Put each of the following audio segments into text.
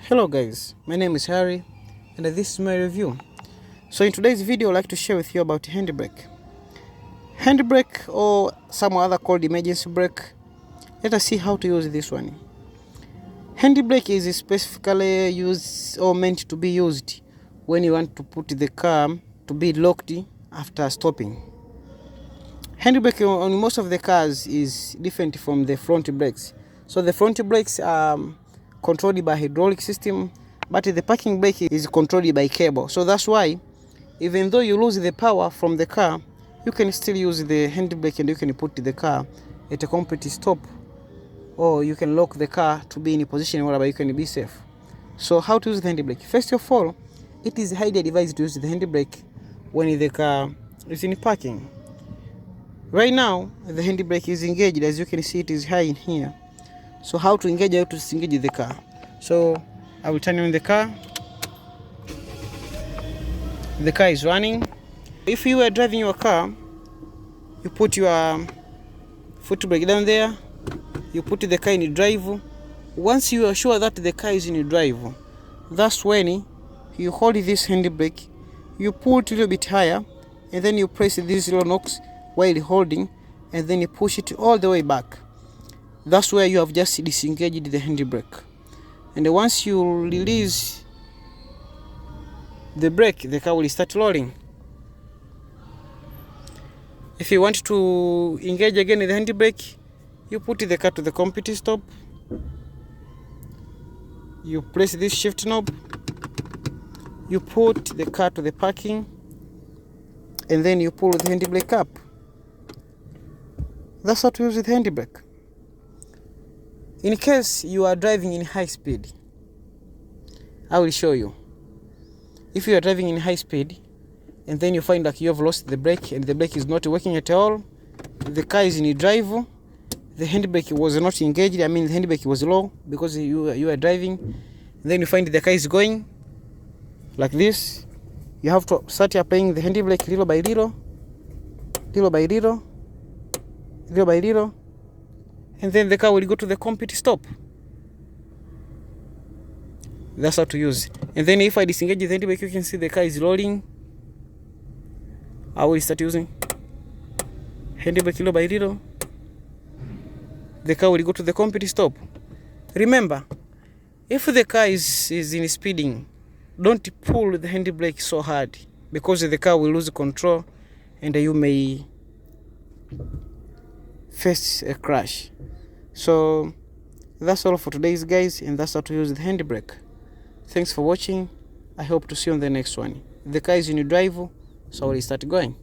Hello guys, my name is Harry and this is my review. So in today's video I'd like to share with you about Handbrake. Handbrake, or some other called emergency brake. Let us see how to use this one. Handbrake is specifically used or meant to be used when you want to put the car to be locked after stopping. Handbrake on most of the cars is different from the front brakes. So the front brakes are controlled by hydraulic system, but the parking brake is controlled by cable. So that's why even though you lose the power from the car, you can still use the handbrake and you can put the car at a complete stop, or you can lock the car to be in a position where you can be safe. So how to use the handbrake? First of all, it is highly advised to use the handbrake when the car is in parking. Right now the handbrake is engaged, as you can see it is high in here. So how to engage, how to disengage the car? So I will turn on the car. The car is running. If you are driving your car, you put your foot brake down there, you put the car in drive. Once you are sure that the car is in drive, that's when you hold this handbrake, you pull it a little bit higher, and then you press these little knobs while holding, and then you push it all the way back. That's where you have just disengaged the handbrake. And once you release the brake, the car will start rolling. If you want to engage again with the handbrake, you put the car to the complete stop. You press this shift knob. You put the car to the parking, and then you pull the handbrake up. That's how to use the handbrake. In case you are driving in high speed, I will show you. If you are driving in high speed and then you find that you have lost the brake and the brake is not working at all, the car is in drive, the handbrake was not engaged, the handbrake was low because you are driving, and then you find the car is going like this, you have to start applying the handbrake little by little, little by little, little by little, and then the car will go to the complete stop. That's how to use. And then if I disengage the handbrake, you can see the car is rolling. I will start using handbrake little by little. The car will go to the complete stop. Remember, if the car is in speeding, don't pull the handbrake so hard, because the car will lose control and you may face a crash. So that's all for today's guys, and that's how to use the handbrake. Thanks for watching. I hope to see you on the next one. The car is in your drive, so I will start going.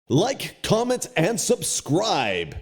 Like, comment, and subscribe.